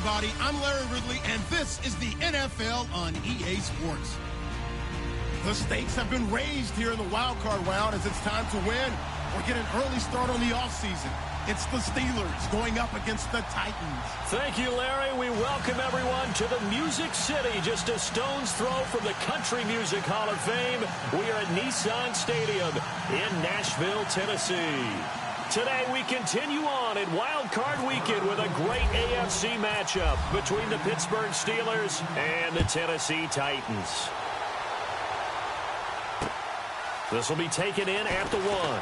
everybody. I'm Larry Ridley, and this is the NFL on EA Sports. The stakes have been raised here in the Wildcard round as it's time to win or get an early start on the offseason. It's the Steelers going up against the Titans. Thank you, Larry. We welcome everyone to the Music City, just a stone's throw from the Country Music Hall of Fame. We are at Nissan Stadium in Nashville, Tennessee. Today we continue on in Wild Card Weekend with a great AFC matchup between the Pittsburgh Steelers and the Tennessee Titans. This will be taken in at the 1.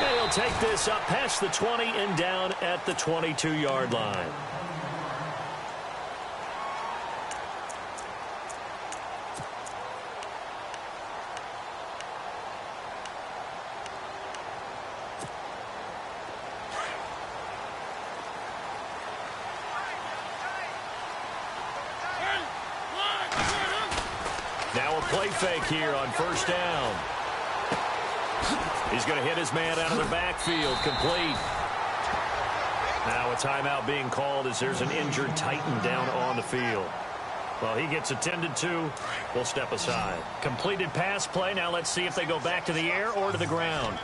And he'll take this up past the 20 and down at the 22-yard line. Now a play fake here on first down. He's going to hit his man out of the backfield, complete. Now a timeout being called as there's an injured Titan down on the field. Well, he gets attended to. We'll step aside. Completed pass play. Now let's see if they go back to the air or to the ground.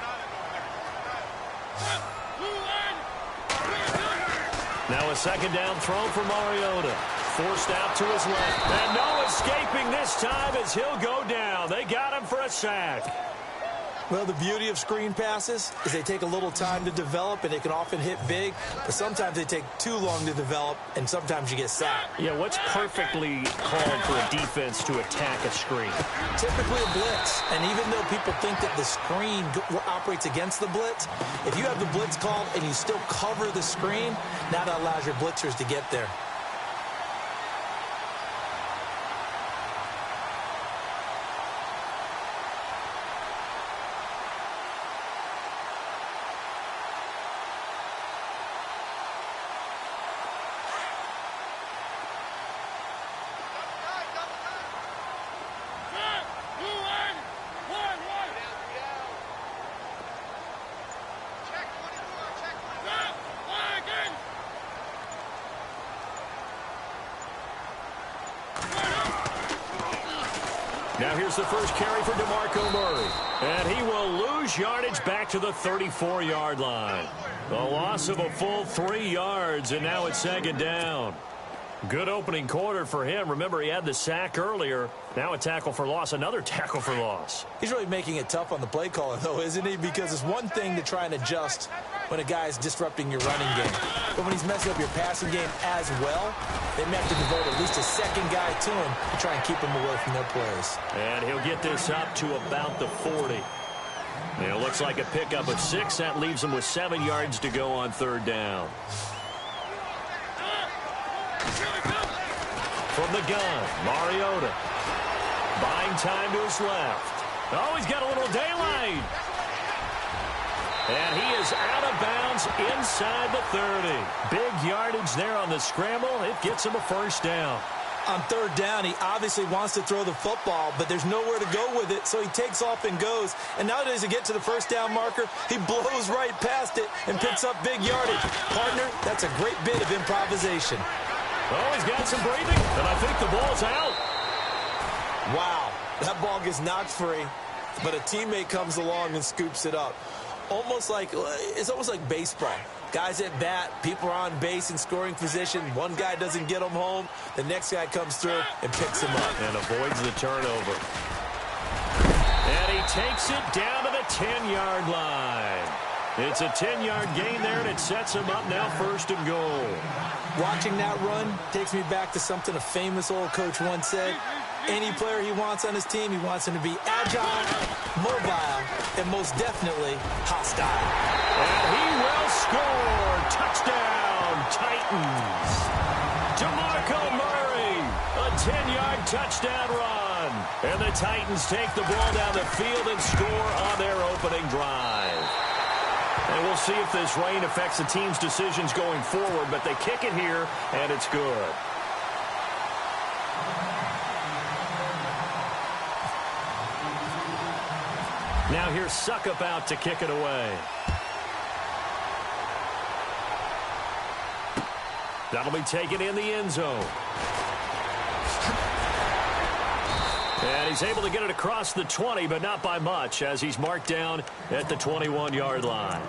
Now a second down throw for Mariota. Forced out to his left. And no escaping this time as he'll go down. They got him for a sack. Well, the beauty of screen passes is they take a little time to develop, and they can often hit big, but sometimes they take too long to develop, and sometimes you get sacked. Yeah, what's perfectly called for a defense to attack a screen? Typically a blitz, and even though people think that the screen operates against the blitz, if you have the blitz called and you still cover the screen, now that allows your blitzers to get there. Now here's the first carry for DeMarco Murray. And he will lose yardage back to the 34-yard line. A loss of a full 3 yards, and now it's second down. Good opening quarter for him. Remember, he had the sack earlier. Now a tackle for loss, another tackle for loss. He's really making it tough on the play caller, though, isn't he? Because it's one thing to try and adjust when a guy is disrupting your running game. But when he's messing up your passing game as well, they may have to devote at least a second guy to him to try and keep him away from their plays. And he'll get this up to about the 40. And it looks like a pickup of 6. That leaves him with 7 yards to go on third down. From the gun, Mariota. Buying time to his left. Oh, he's got a little daylight. And he is out of bounds inside the 30. Big yardage there on the scramble. It gets him a first down. On third down, he obviously wants to throw the football, but there's nowhere to go with it, so he takes off and goes. And now that he gets to the first down marker, he blows right past it and picks up big yardage. Partner, that's a great bit of improvisation. Oh, he's got some breathing, and I think the ball's out. Wow, that ball gets knocked free, but a teammate comes along and scoops it up. It's almost like baseball. Guys at bat, people are on base in scoring position. One guy doesn't get him home. The next guy comes through and picks him up. And avoids the turnover. And he takes it down to the 10-yard line. It's a 10-yard gain there, and it sets him up now first and goal. Watching that run takes me back to something a famous old coach once said. Any player he wants on his team, he wants him to be agile, mobile, and most definitely hostile. And he will score. Touchdown, Titans. DeMarco Murray, a 10-yard touchdown run. And the Titans take the ball down the field and score on their opening drive. And we'll see if this rain affects the team's decisions going forward, but they kick it here, and it's good. Now here's Suckup out to kick it away. That'll be taken in the end zone. And he's able to get it across the 20, but not by much, as he's marked down at the 21-yard line.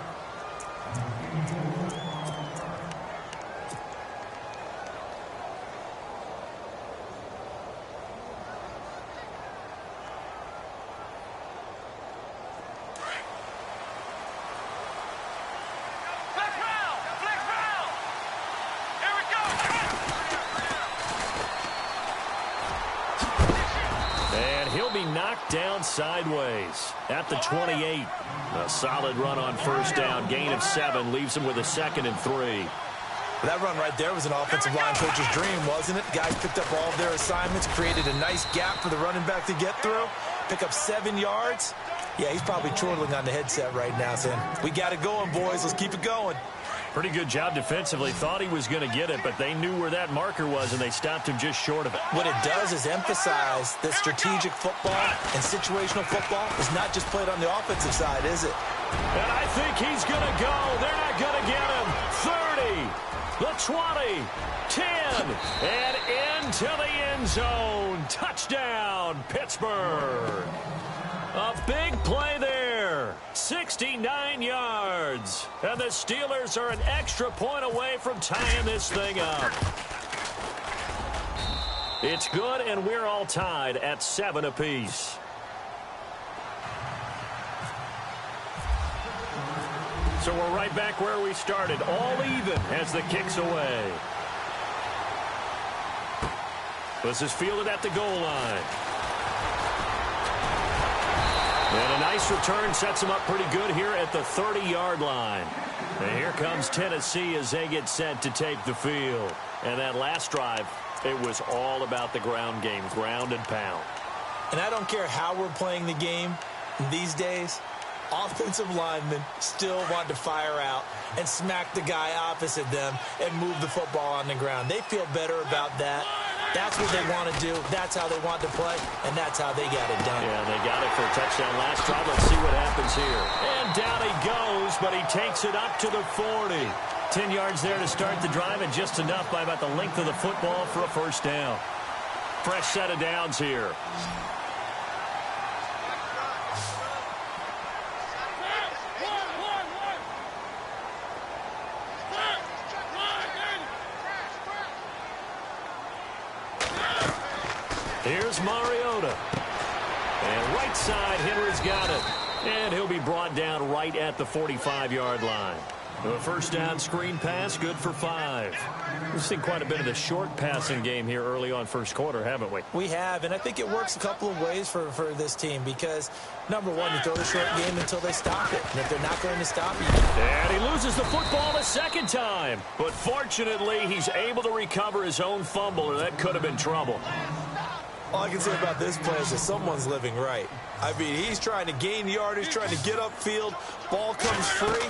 Down sideways at the 28. A solid run on first down. Gain of 7 leaves him with a 2nd and 3. That run right there was an offensive line coach's dream, wasn't it? Guys picked up all of their assignments, created a nice gap for the running back to get through, pick up 7 yards. Yeah, he's probably chortling on the headset right now saying, we got it going, boys. Let's keep it going. Pretty good job defensively. Thought he was going to get it, but they knew where that marker was, and they stopped him just short of it. What it does is emphasize that strategic football and situational football is not just played on the offensive side, is it? And I think he's going to go. They're not going to get him. 30, the 20, 10, and into the end zone. Touchdown, Pittsburgh. A big play there. 69 yards. And the Steelers are an extra point away from tying this thing up. It's good, and we're all tied at 7 apiece. So we're right back where we started, all even as the kick's away. This is fielded at the goal line. And a nice return sets them up pretty good here at the 30-yard line. And here comes Tennessee as they get set to take the field. And that last drive, it was all about the ground game, ground and pound. And I don't care how we're playing the game these days, offensive linemen still want to fire out and smack the guy opposite them and move the football on the ground. They feel better about that. That's what they want to do. That's how they want to play, and that's how they got it done. Yeah, they got it for a touchdown last drive. Let's see what happens here. And down he goes, but he takes it up to the 40. 10 yards there to start the drive, and just enough by about the length of the football for a first down. Fresh set of downs here. Here's Mariota. And right side, Henry's got it. And he'll be brought down right at the 45-yard line. A first down screen pass, good for 5. We've seen quite a bit of the short passing game here early on first quarter, haven't we? We have, and I think it works a couple of ways for this team because, number one, you throw the short game until they stop it. And if they're not going to stop you. And he loses the football a second time. But fortunately, he's able to recover his own fumble, or that could have been trouble. All I can say about this play is that someone's living right. I mean, he's trying to gain yardage, trying to get upfield. Ball comes free.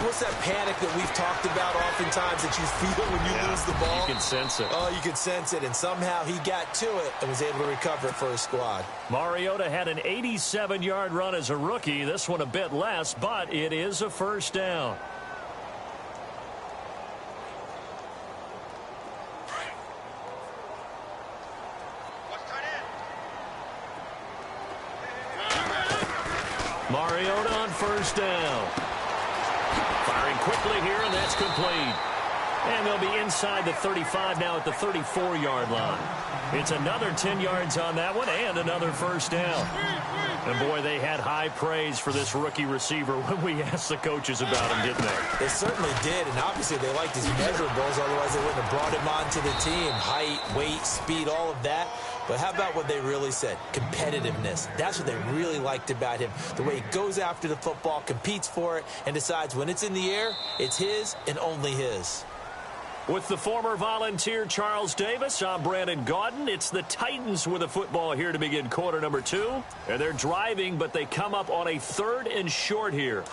What's that panic that we've talked about oftentimes that you feel when you lose the ball? You can sense it. Oh, you can sense it. And somehow he got to it and was able to recover it for his squad. Mariota had an 87-yard run as a rookie. This one a bit less, but it is a first down. Mariota on first down. Firing quickly here, and that's complete. And they'll be inside the 35 now at the 34-yard line. It's another 10 yards on that one and another first down. And, boy, they had high praise for this rookie receiver when we asked the coaches about him, didn't they? They certainly did, and obviously they liked his measurables. Otherwise, they wouldn't have brought him onto the team. Height, weight, speed, all of that. But how about what they really said? Competitiveness. That's what they really liked about him. The way he goes after the football, competes for it, and decides when it's in the air, it's his and only his. With the former Volunteer Charles Davis, I'm Brandon Gaudin. It's the Titans with the football here to begin quarter number 2. And they're driving, but they come up on a 3rd and short here.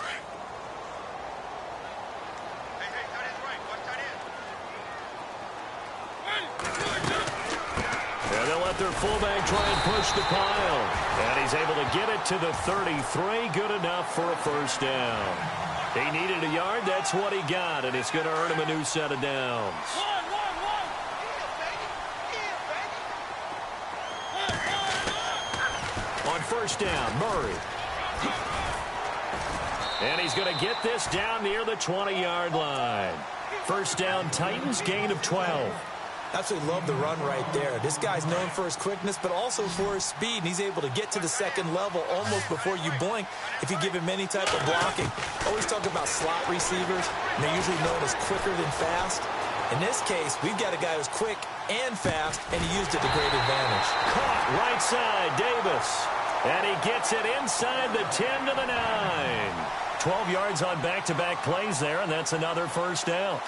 And they'll let their fullback try and push the pile. And he's able to get it to the 33. Good enough for a first down. He needed a yard. That's what he got, and it's going to earn him a new set of downs. On first down, Murray. And he's going to get this down near the 20-yard line. First down, Titans, gain of 12. Absolutely love the run right there. This guy's known for his quickness, but also for his speed, and he's able to get to the second level almost before you blink if you give him any type of blocking. Always talk about slot receivers, and they're usually known as quicker than fast. In this case, we've got a guy who's quick and fast, and he used it to great advantage. Caught right side, Davis. And he gets it inside the 10 to the 9. 12 yards on back-to-back plays there, and that's another first down.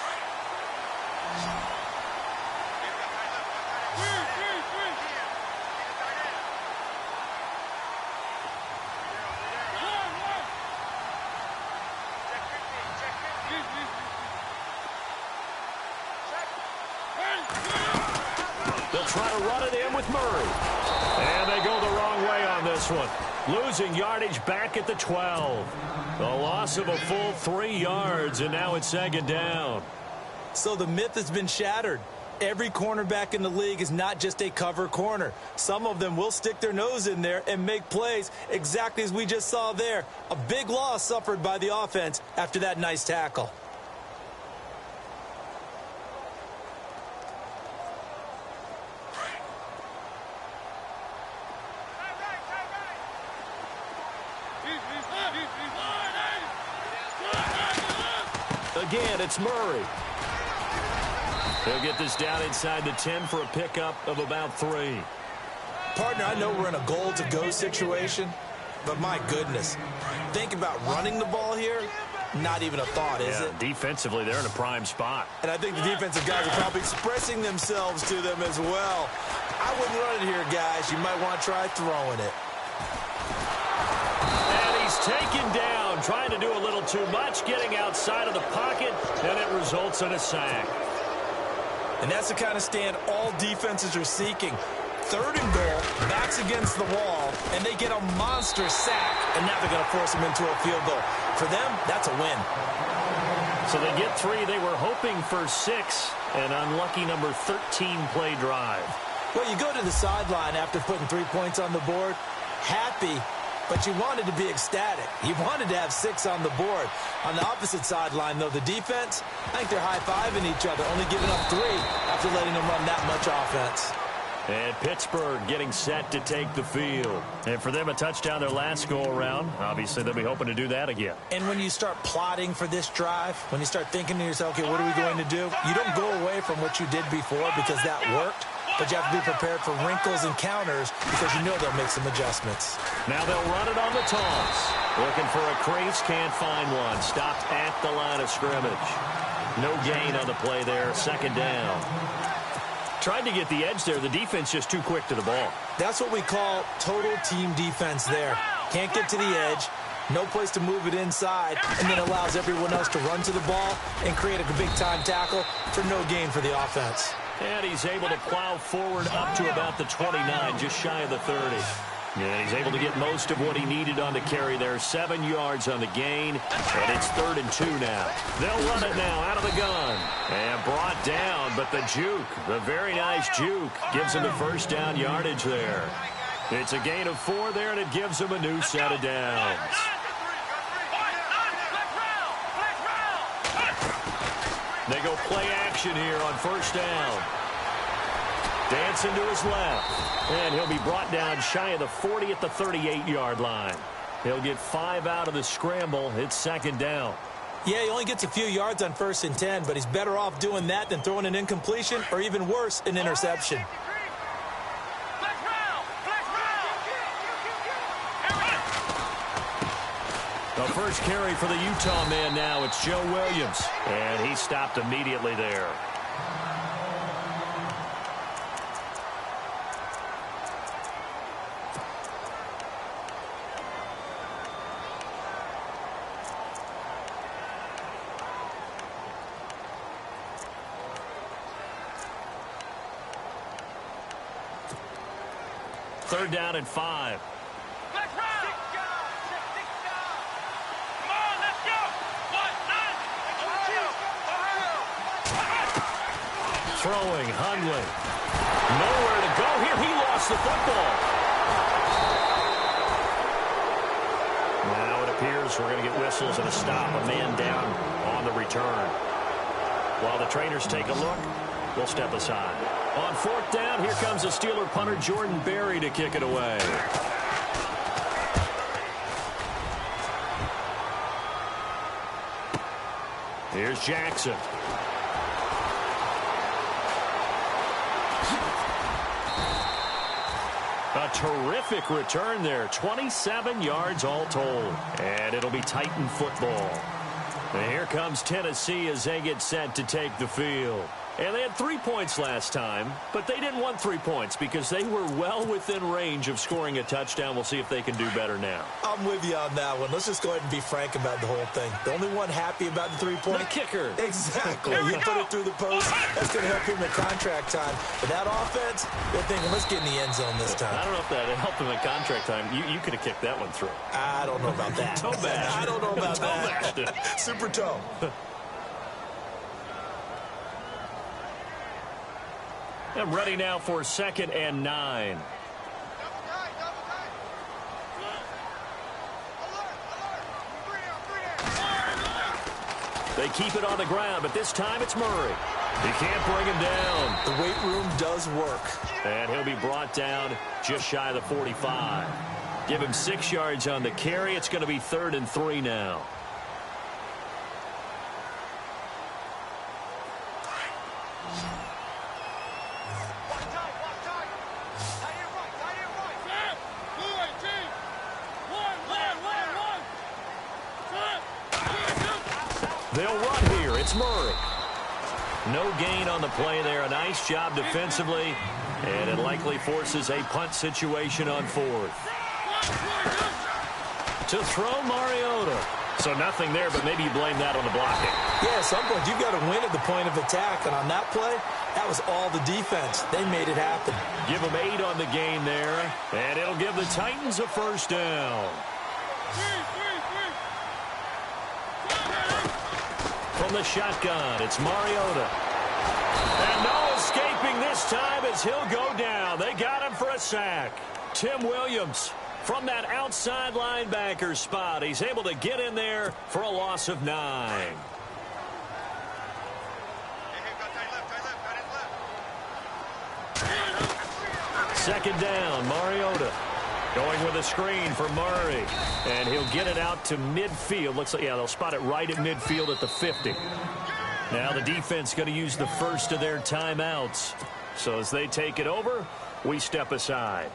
They'll try to run it in with Murray. And they go the wrong way on this one. Losing yardage back at the 12. The loss of a full 3 yards, and now it's second down. So the myth has been shattered. Every cornerback in the league is not just a cover corner. Some of them will stick their nose in there and make plays exactly as we just saw there. A big loss suffered by the offense after that nice tackle. Again, it's Murray. He'll get this down inside the 10 for a pickup of about 3. Partner, I know we're in a goal-to-go situation, but my goodness. Think about running the ball here. Not even a thought, is it? Defensively, they're in a prime spot. And I think the defensive guys are probably expressing themselves to them as well. I wouldn't run it here, guys. You might want to try throwing it. And he's taken down, trying to do a little too much, getting outside of the pocket, and it results in a sack. And that's the kind of stand all defenses are seeking. 3rd and goal, backs against the wall, and they get a monster sack, and now they're going to force them into a field goal. For them, that's a win. So they get 3. They were hoping for 6, an unlucky number 13 play drive. Well, you go to the sideline after putting 3 points on the board, happy, but you wanted to be ecstatic. You wanted to have 6 on the board. On the opposite sideline, though, the defense, I think they're high-fiving each other, only giving up 3 after letting them run that much offense. And Pittsburgh getting set to take the field. And for them, a touchdown their last go-around. Obviously, they'll be hoping to do that again. And when you start plotting for this drive, when you start thinking to yourself, okay, what are we going to do? You don't go away from what you did before because that worked. But you have to be prepared for wrinkles and counters because you know they'll make some adjustments. Now they'll run it on the toss. Looking for a crease, can't find one. Stopped at the line of scrimmage. No gain on the play there, second down. Tried to get the edge there. The defense just too quick to the ball. That's what we call total team defense there. Can't get to the edge. No place to move it inside, and then allows everyone else to run to the ball and create a big-time tackle for no gain for the offense. And he's able to plow forward up to about the 29, just shy of the 30. And he's able to get most of what he needed on the carry there. 7 yards on the gain, and it's 3rd and 2 now. They'll run it now out of the gun. And brought down, but the juke, the very nice juke, gives him the first down yardage there. It's a gain of 4 there, and it gives him a new set of downs. They go play action here on first down. Dancing to his left. And he'll be brought down shy of the 40 at the 38-yard line. He'll get 5 out of the scramble. It's second down. Yeah, he only gets a few yards on 1st and 10, but he's better off doing that than throwing an incompletion or even worse, an interception. The first carry for the Utah man now, it's Joe Williams. And he stopped immediately there. Third down and 5. Throwing, Hundley. Nowhere to go here. He lost the football. Now it appears we're going to get whistles and a stop. A man down on the return. While the trainers take a look, we'll step aside. On fourth down, here comes the Steeler punter Jordan Berry to kick it away. Here's Jackson. A terrific return there. 27 yards all told. And it'll be Titan football. And here comes Tennessee as they get set to take the field. And they had 3 points last time, but they didn't want 3 points because they were well within range of scoring a touchdown. We'll see if they can do better now. I'm with you on that one. Let's just go ahead and be frank about the whole thing. The only one happy about the 3-point. The kicker. Exactly. You put it through the post. That's going to help him in contract time. But that offense, they're thinking, let's get in the end zone this time. I don't know if that helped him in contract time. You could have kicked that one through. I don't know about that. Toe bash. I don't know about toe that. bashed. Super toe. I'm ready now for 2nd and 9. They keep it on the ground, but this time it's Murray. He can't bring him down. The weight room does work. And he'll be brought down just shy of the 45. Give him 6 yards on the carry. It's going to be 3rd and 3 now. They'll run here. It's Murray. No gain on the play there. A nice job defensively. And it likely forces a punt situation on 4th. To throw Mariota. So nothing there, but maybe you blame that on the blocking. Yeah, at some point you've got to win at the point of attack. And on that play, that was all the defense. They made it happen. Give them 8 on the game there. And it'll give the Titans a 1st down. From the shotgun, it's Mariota. And no escaping this time as he'll go down. They got him for a sack. Tim Williams from that outside linebacker spot. He's able to get in there for a loss of 9. Second down, Mariota. Going with a screen for Murray. And he'll get it out to midfield. Looks like, yeah, they'll spot it right at midfield at the 50. Now the defense going to use the first of their timeouts. So as they take it over, we step aside.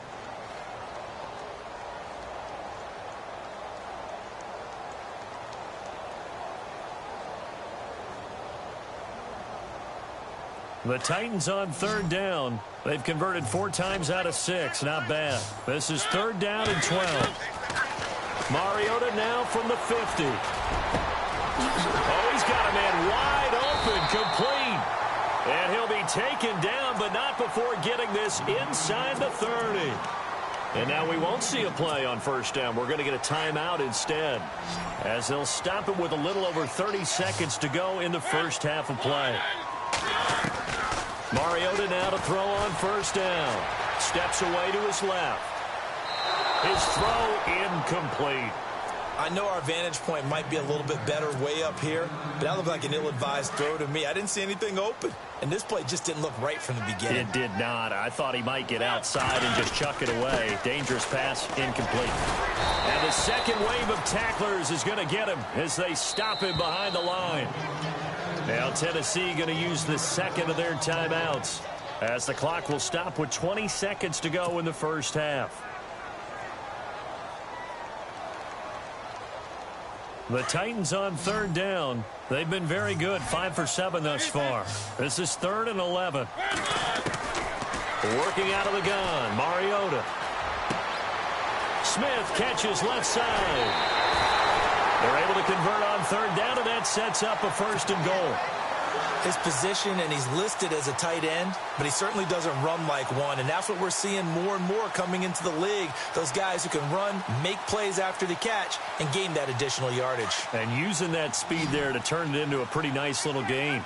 The Titans on 3rd down. They've converted 4 times out of 6. Not bad. This is 3rd down and 12. Mariota now from the 50. Oh, he's got a man wide open, complete. And he'll be taken down, but not before getting this inside the 30. And now we won't see a play on 1st down. We're going to get a timeout instead, as they'll stop it with a little over 30 seconds to go in the first half of play. Mariota now to throw on 1st down. Steps away to his left. His throw incomplete. I know our vantage point might be a little bit better way up here, but that looked like an ill-advised throw to me. I didn't see anything open, and this play just didn't look right from the beginning. It did not. I thought he might get outside and just chuck it away. Dangerous pass, incomplete. And the second wave of tacklers is going to get him as they stop him behind the line. Now Tennessee going to use the second of their timeouts, as the clock will stop with 20 seconds to go in the first half. The Titans on 3rd down. They've been very good, 5 for 7 thus far. This is 3rd and 11. Working out of the gun, Mariota. Smith catches left side. They're able to convert on 3rd down, and that sets up a 1st and goal. His position, and he's listed as a tight end, but he certainly doesn't run like one, and that's what we're seeing more and more coming into the league. Those guys who can run, make plays after the catch, and gain that additional yardage. And using that speed there to turn it into a pretty nice little game.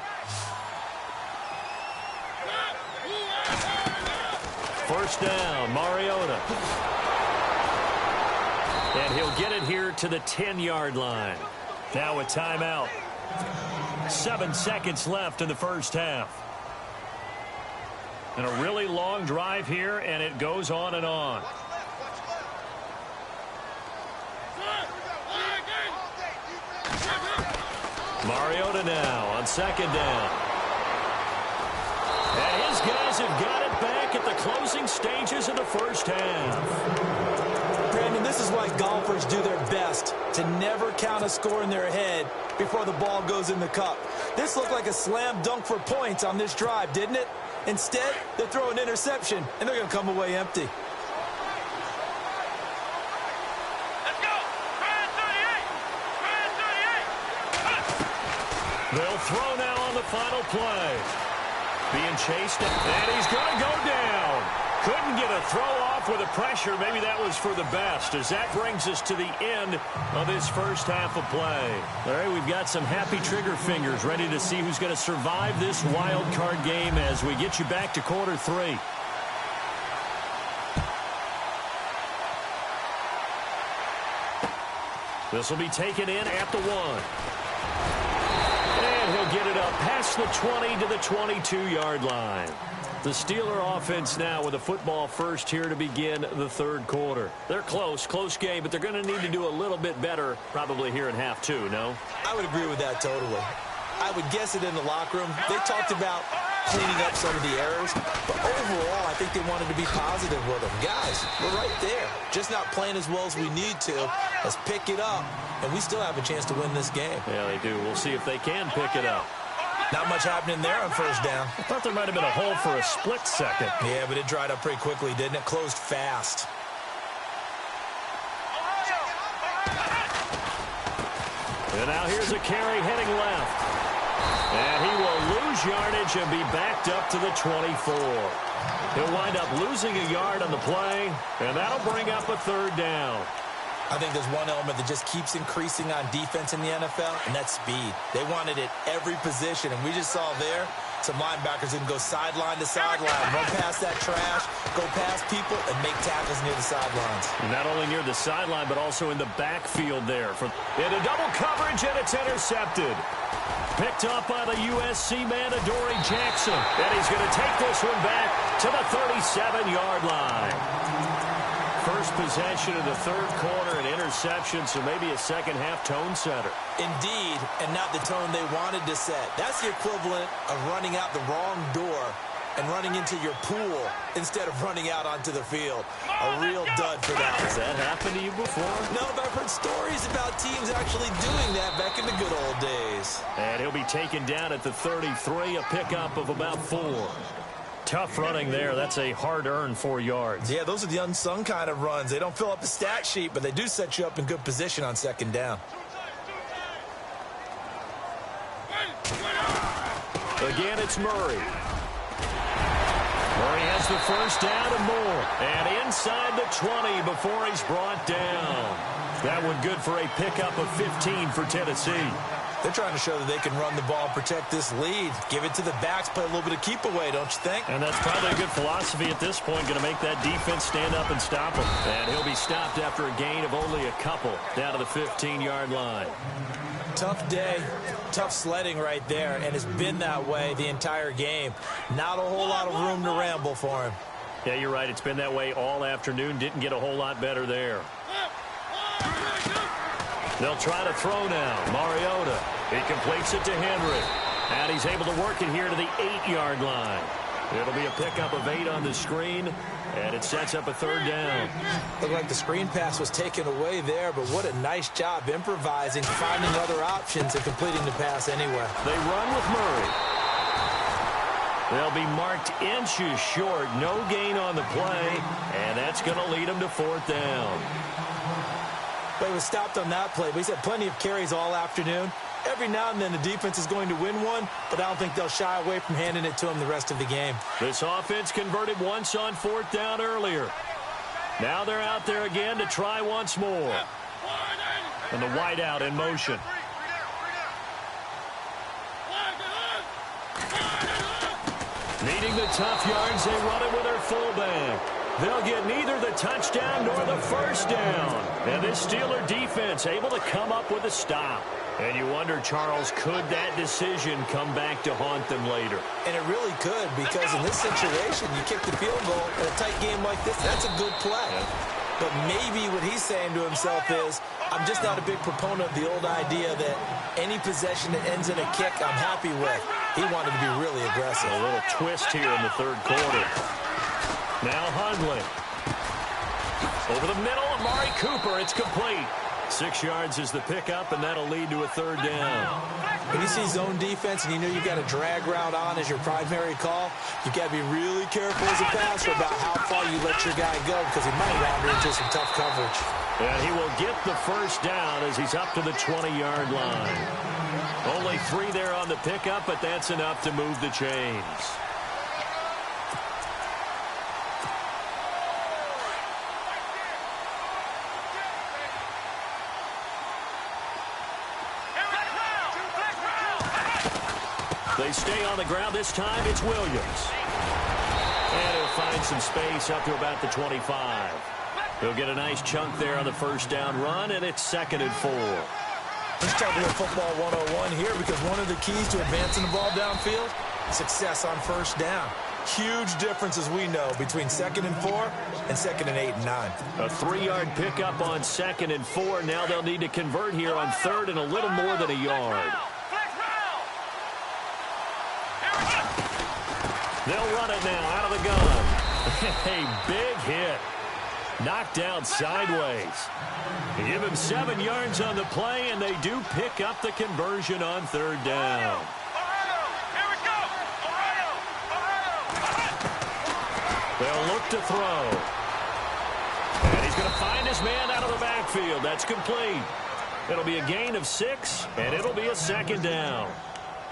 first down. Mariota. And he'll get it here to the 10-yard line. Now a timeout. 7 seconds left in the first half. And a really long drive here, and it goes on and on. Mariota now on second down. And his guys have got it back at the closing stages of the first half. Brandon, this is why golfers do their best to never count a score in their head before the ball goes in the cup. This looked like a slam dunk for points on this drive, didn't it? Instead, they throw an interception, and they're going to come away empty. They'll throw now on the final play. Being chased, and he's going to go down. Couldn't get a throw off with the pressure. Maybe that was for the best, as that brings us to the end of this first half of play. All right, we've got some happy trigger fingers ready to see who's going to survive this wild card game as we get you back to quarter three. This will be taken in at the 1. And he'll get it up past the 20 to the 22-yard line. The Steeler offense now with a football first here to begin the third quarter. They're close game, but they're going to need to do a little bit better probably here in half two, no? I would agree with that totally. I would guess it in the locker room. They talked about cleaning up some of the errors, but overall, I think they wanted to be positive with them. Guys, we're right there. Just not playing as well as we need to. Let's pick it up, and we still have a chance to win this game. Yeah, they do. We'll see if they can pick it up. Not much happening there on first down. I thought there might have been a hole for a split second. Yeah, but it dried up pretty quickly, didn't it? Closed fast. And now here's a carry heading left. And he will lose yardage and be backed up to the 24. He'll wind up losing a yard on the play, and that'll bring up a third down. I think there's one element that just keeps increasing on defense in the NFL, and that's speed. They want it at every position, and we just saw there some linebackers who can go sideline to sideline, run past that trash, go past people, and make tackles near the sidelines. And not only near the sideline, but also in the backfield there. Into double coverage, and it's intercepted. Picked up by the USC man, Adoree Jackson. And he's going to take this one back to the 37-yard line. First possession of the third quarter, an interception, so maybe a second-half tone setter. Indeed, and not the tone they wanted to set. That's the equivalent of running out the wrong door and running into your pool instead of running out onto the field. A real dud for that. Has that happened to you before? No, but I've heard stories about teams actually doing that back in the good old days. And he'll be taken down at the 33, a pickup of about 4. Tough running there. That's a hard-earned 4 yards. Yeah, those are the unsung kind of runs. They don't fill up the stat sheet, but they do set you up in good position on second down. Again, it's Murray. Murray has the first down and more. And inside the 20 before he's brought down. That one good for a pickup of 15 for Tennessee. They're trying to show that they can run the ball, protect this lead. Give it to the backs, play a little bit of keep away, don't you think? And that's probably a good philosophy at this point, going to make that defense stand up and stop him. And he'll be stopped after a gain of only a couple down to the 15-yard line. Tough day, tough sledding right there, and it's been that way the entire game. Not a whole lot of room to ramble for him. Yeah, you're right. It's been that way all afternoon. Didn't get a whole lot better there. They'll try to throw now. Mariota. He completes it to Henry. And he's able to work it here to the 8-yard line. It'll be a pickup of 8 on the screen, and it sets up a third down. Looked like the screen pass was taken away there, but what a nice job improvising, finding other options, and completing the pass anyway. They run with Murray. They'll be marked inches short. No gain on the play, and that's going to lead them to fourth down. But he was stopped on that play. But he's had plenty of carries all afternoon. Every now and then the defense is going to win one, but I don't think they'll shy away from handing it to him the rest of the game. This offense converted once on fourth down earlier. Now they're out there again to try once more. And the wideout in motion. Needing the tough yards, they run it with their fullback. They'll get neither the touchdown nor the first down. And this Steeler defense able to come up with a stop. And you wonder, Charles, could that decision come back to haunt them later? And it really could, because in this situation, you kick the field goal in a tight game like this, that's a good play. But maybe what he's saying to himself is, I'm just not a big proponent of the old idea that any possession that ends in a kick I'm happy with. He wanted to be really aggressive. A little twist here in the third quarter. Now Hundley. Over the middle, Amari Cooper. It's complete. 6 yards is the pickup, and that'll lead to a third down. When you see zone defense and you know you've got a drag route on as your primary call, you've got to be really careful as a passer about how far you let your guy go, because he might wander into some tough coverage. And he will get the first down as he's up to the 20-yard line. Only 3 there on the pickup, but that's enough to move the chains. They stay on the ground. This time it's Williams. And he'll find some space up to about the 25. He'll get a nice chunk there on the first down run, and it's 2nd and 4. Let's talk about football 101 here, because one of the keys to advancing the ball downfield, success on first down. Huge difference, as we know, between 2nd and 4 and 2nd and 8 and 9. A 3-yard pickup on 2nd and 4. Now they'll need to convert here on 3rd and a little more than a yard. They'll run it now out of the gun. A big hit. Knocked down sideways. They give him 7 yards on the play, and they do pick up the conversion on 3rd down. They'll look to throw. And he's going to find his man out of the backfield. That's complete. It'll be a gain of 6, and it'll be a 2nd down.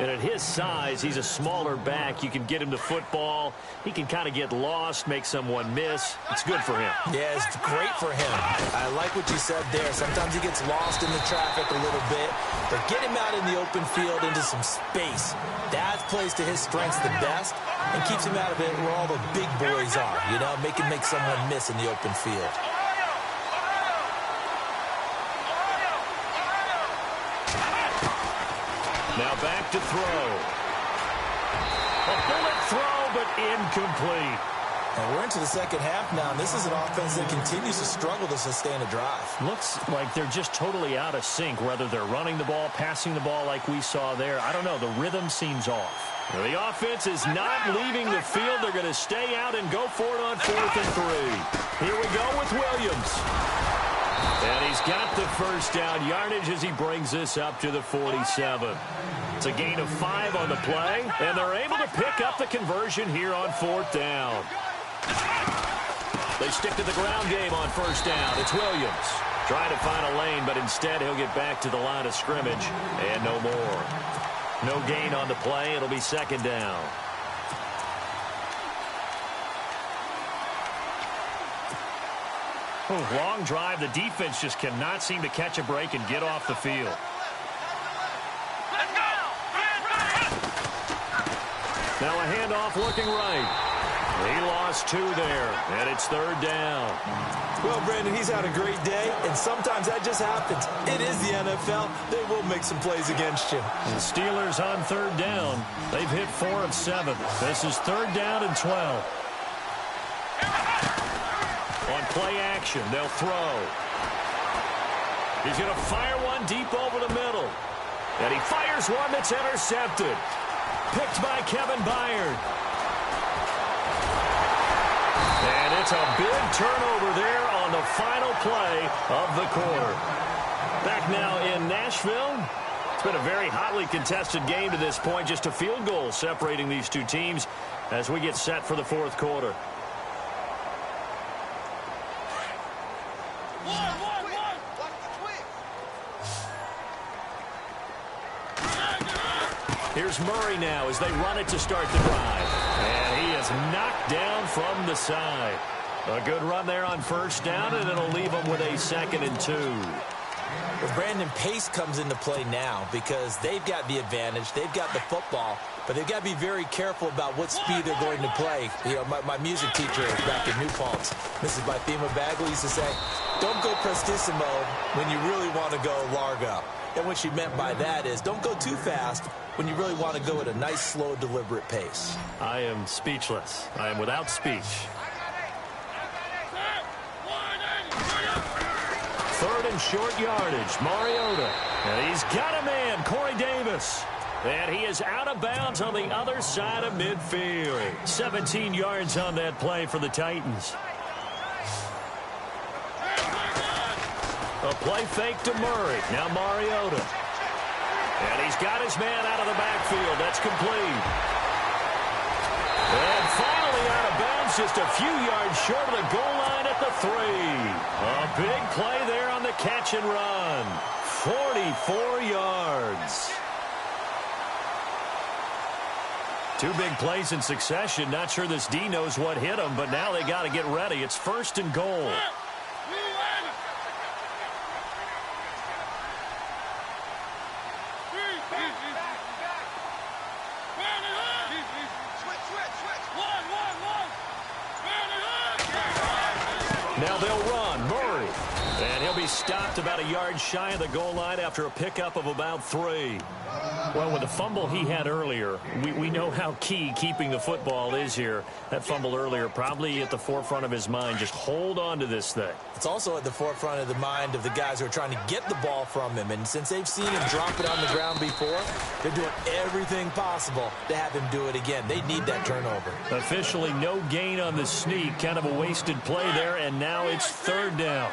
And at his size, he's a smaller back. You can get him the football. He can kind of get lost, make someone miss. It's good for him. Yeah, it's great for him. I like what you said there. Sometimes he gets lost in the traffic a little bit. But get him out in the open field into some space. That plays to his strengths the best and keeps him out of it where all the big boys are. You know, make him make someone miss in the open field. Now back to throw. A bullet throw, but incomplete. And we're into the second half now, and this is an offense that continues to struggle to sustain a drive. Looks like they're just totally out of sync, whether they're running the ball, passing the ball like we saw there. I don't know. The rhythm seems off. The offense is not leaving the field. They're going to stay out and go for it on 4th and 3. Here we go with Williams. And he's got the first down yardage as he brings this up to the 47. It's a gain of 5 on the play, and they're able to pick up the conversion here on 4th down. They stick to the ground game on 1st down. It's Williams trying to find a lane, but instead he'll get back to the line of scrimmage and no more. No gain on the play. It'll be 2nd down. Long drive. The defense just cannot seem to catch a break and get off the field. Now a handoff looking right. He lost 2 there, and it's 3rd down. Well, Brandon, he's had a great day, and sometimes that just happens. It is the NFL. They will make some plays against you. The Steelers on 3rd down. They've hit 4 of 7. This is 3rd down and 12. On play action, they'll throw. He's going to fire one deep over the middle. And he fires one that's intercepted. Picked by Kevin Byard. And it's a big turnover there on the final play of the quarter. Back now in Nashville. It's been a very hotly contested game to this point. Just a field goal separating these two teams as we get set for the 4th quarter. Here's Murray now as they run it to start the drive. And he is knocked down from the side. A good run there on 1st down, and it'll leave them with a 2nd and 2. Well, Brandon, pace comes into play now because they've got the advantage. They've got the football, but they've got to be very careful about what speed they're going to play. You know, my music teacher back in New Paltz, Mrs. Bythema Bagley, used to say, don't go prestissimo when you really want to go largo. And what she meant by that is don't go too fast when you really want to go at a nice, slow, deliberate pace. I am speechless. I am without speech. Third and short yardage, Mariota. And he's got a man, Corey Davis. And he is out of bounds on the other side of midfield. 17 yards on that play for the Titans. A play fake to Murray. Now Mariota. And he's got his man out of the backfield. That's complete. And finally out of bounds, just a few yards short of the goal line at the 3. A big play there on the catch and run. 44 yards. Two big plays in succession. Not sure this D knows what hit him, but now they got to get ready. It's first and goal. Now they'll run. Murray. And he'll be stopped about a yard shy of the goal line after a pickup of about 3. Well, with the fumble he had earlier, we know how key keeping the football is here. That fumble earlier probably at the forefront of his mind. Just hold on to this thing. It's also at the forefront of the mind of the guys who are trying to get the ball from him. And since they've seen him drop it on the ground before, they're doing everything possible to have him do it again. They need that turnover. Officially no gain on the sneak. Kind of a wasted play there, and now it's third down.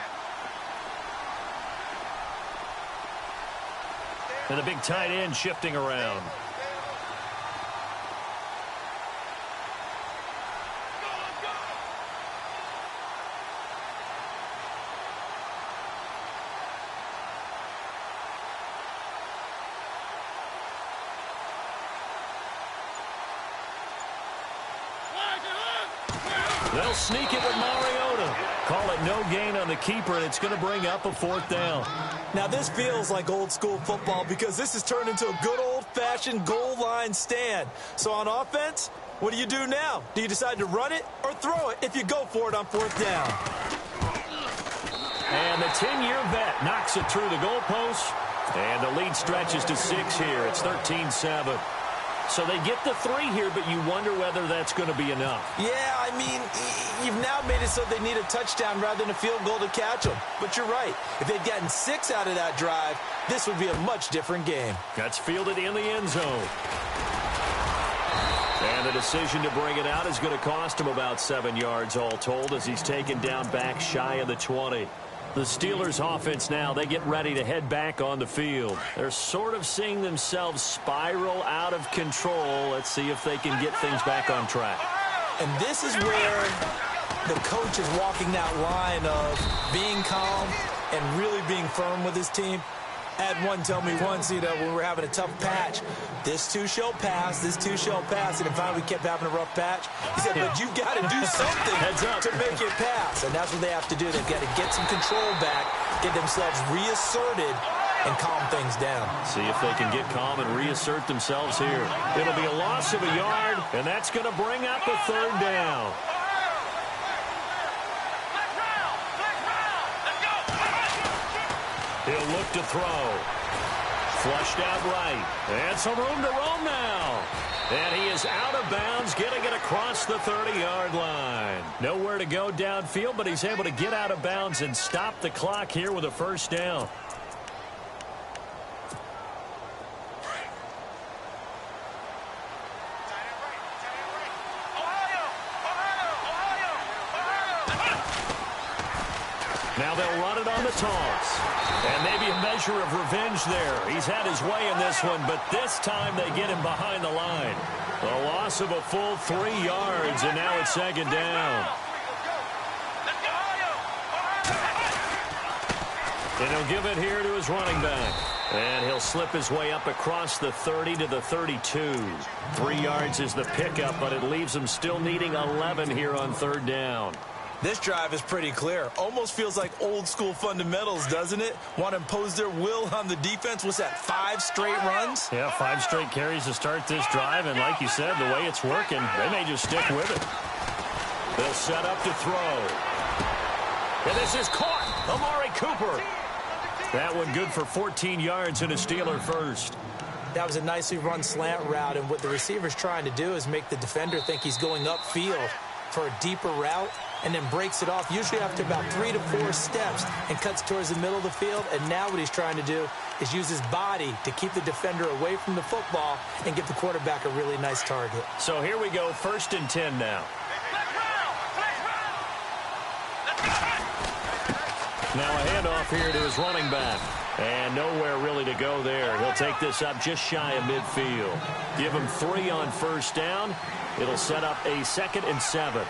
And the big tight end shifting around. They'll sneak it with Mariota. Call it no gain on the keeper, and it's going to bring up a fourth down. Now, this feels like old-school football because this has turned into a good old-fashioned goal line stand. So on offense, what do you do now? Do you decide to run it or throw it if you go for it on fourth down? And the 10-year vet knocks it through the goalpost, and the lead stretches to 6 here. It's 13-7. So they get the 3 here, but you wonder whether that's going to be enough. Yeah, I mean, you've now made it so they need a touchdown rather than a field goal to catch them. But you're right. If they'd gotten 6 out of that drive, this would be a much different game. That's fielded in the end zone. And the decision to bring it out is going to cost him about 7 yards all told as he's taken down back shy of the 20. The Steelers offense now, they get ready to head back on the field. They're sort of seeing themselves spiral out of control. Let's see if they can get things back on track. And this is where the coach is walking that line of being calm and really being firm with his team. I had one tell me once, when we were having a tough patch, this too shall pass, this too shall pass, and finally we kept having a rough patch. He said, but you've got to do something to make it pass, and that's what they have to do. They've got to get some control back, get themselves reasserted, and calm things down. See if they can get calm and reassert themselves here. It'll be a loss of a yard, and that's going to bring up a third down. He'll look to throw. Flushed out right. And some room to roam now. And he is out of bounds, getting it across the 30-yard line. Nowhere to go downfield, but he's able to get out of bounds and stop the clock here with a first down. Now they'll run it on the toss. And maybe a measure of revenge there. He's had his way in this one, but this time they get him behind the line. A loss of a full 3 yards, and now it's second down. And he'll give it here to his running back. And he'll slip his way up across the 30 to the 32. 3 yards is the pickup, but it leaves him still needing 11 here on third down. This drive is pretty clear. Almost feels like old school fundamentals, doesn't it? Want to impose their will on the defense. What's that, 5 straight runs? Yeah, 5 straight carries to start this drive. And like you said, the way it's working, they may just stick with it. They'll set up to throw. And this is caught. Amari Cooper. That one good for 14 yards and a Steeler first. That was a nicely run slant route. And what the receiver's trying to do is make the defender think he's going upfield for a deeper route, and then breaks it off, usually after about 3 to 4 steps, and cuts towards the middle of the field. And now what he's trying to do is use his body to keep the defender away from the football and give the quarterback a really nice target. So here we go, 1st and 10 now. Now a handoff here to his running back. And nowhere really to go there. He'll take this up just shy of midfield. Give him 3 on 1st down. It'll set up a 2nd and 7.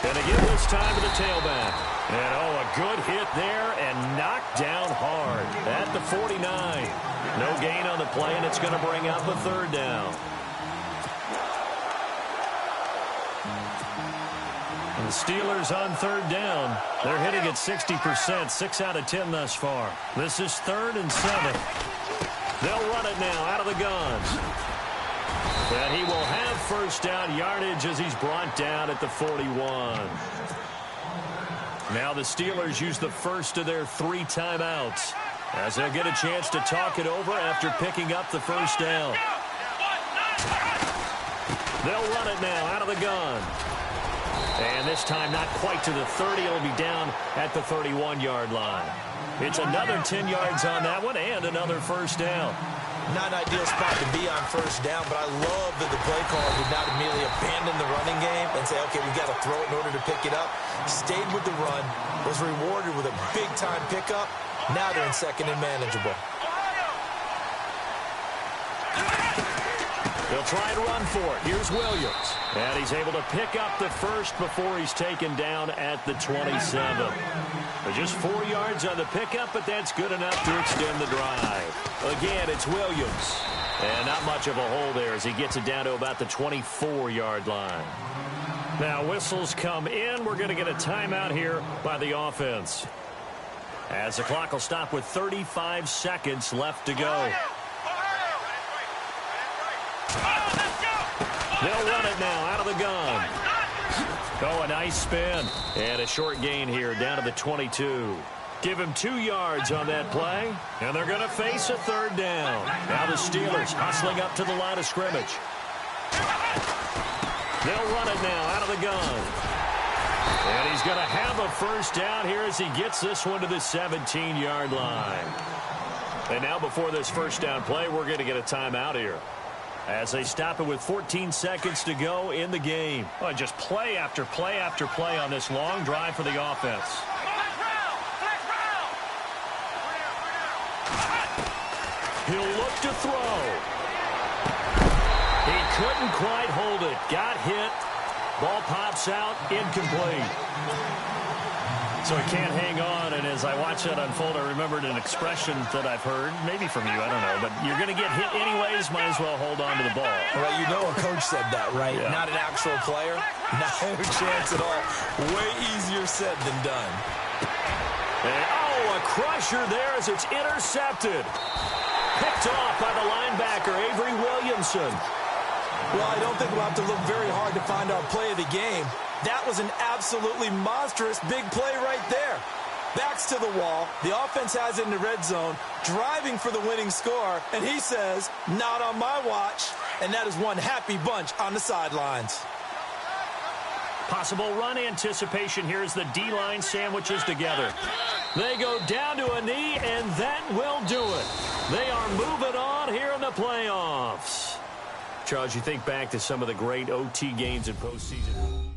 And again this time to the tailback. And a good hit there and knocked down hard at the 49. No gain on the play, and it's going to bring up a 3rd down. And the Steelers on 3rd down. They're hitting at 60%, 6 out of 10 thus far. This is 3rd and 7. They'll run it now out of the guns. And he will have 1st down yardage as he's brought down at the 41. Now the Steelers use the first of their 3 timeouts as they'll get a chance to talk it over after picking up the 1st down. They'll run it now out of the gun. And this time not quite to the 30. It'll be down at the 31-yard line. It's another 10 yards on that one and another 1st down. Not an ideal spot to be on 1st down, but I love that the play caller did not immediately abandon the running game and say, okay, we've got to throw it in order to pick it up. Stayed with the run, was rewarded with a big-time pickup. Now they're in 2nd and manageable. They'll try and run for it. Here's Williams. And he's able to pick up the 1st before he's taken down at the 27. But just 4 yards on the pickup, but that's good enough to extend the drive. Again, it's Williams. And not much of a hole there as he gets it down to about the 24-yard line. Now whistles come in. We're going to get a timeout here by the offense, as the clock will stop with 35 seconds left to go. They'll run it now out of the gun. Oh, a nice spin. And a short gain here down to the 22. Give him 2 yards on that play. And they're going to face a 3rd down. Now the Steelers hustling up to the line of scrimmage. They'll run it now out of the gun. And he's going to have a 1st down here as he gets this one to the 17-yard line. And now before this 1st down play, we're going to get a timeout here, as they stop it with 14 seconds to go in the game. Oh, just play after play after play on this long drive for the offense. He'll look to throw. He couldn't quite hold it. Got hit. Ball pops out. Incomplete. So he can't hang on, and as I watch that unfold, I remembered an expression that I've heard, maybe from you, I don't know, but you're going to get hit anyways, might as well hold on to the ball. Right, you know a coach said that, right? Yeah. Not an actual player. Not a chance at all. Way easier said than done. And, a crusher there as it's intercepted. Picked off by the linebacker, Avery Williamson. Well, I don't think we'll have to look very hard to find our play of the game. That was an absolutely monstrous big play right there. Backs to the wall. The offense has it in the red zone, driving for the winning score, and he says, not on my watch. And that is one happy bunch on the sidelines. Possible run anticipation here as the D-line sandwiches together. They go down to a knee, and that will do it. They are moving on here in the playoffs. Charles, you think back to some of the great OT games in postseason.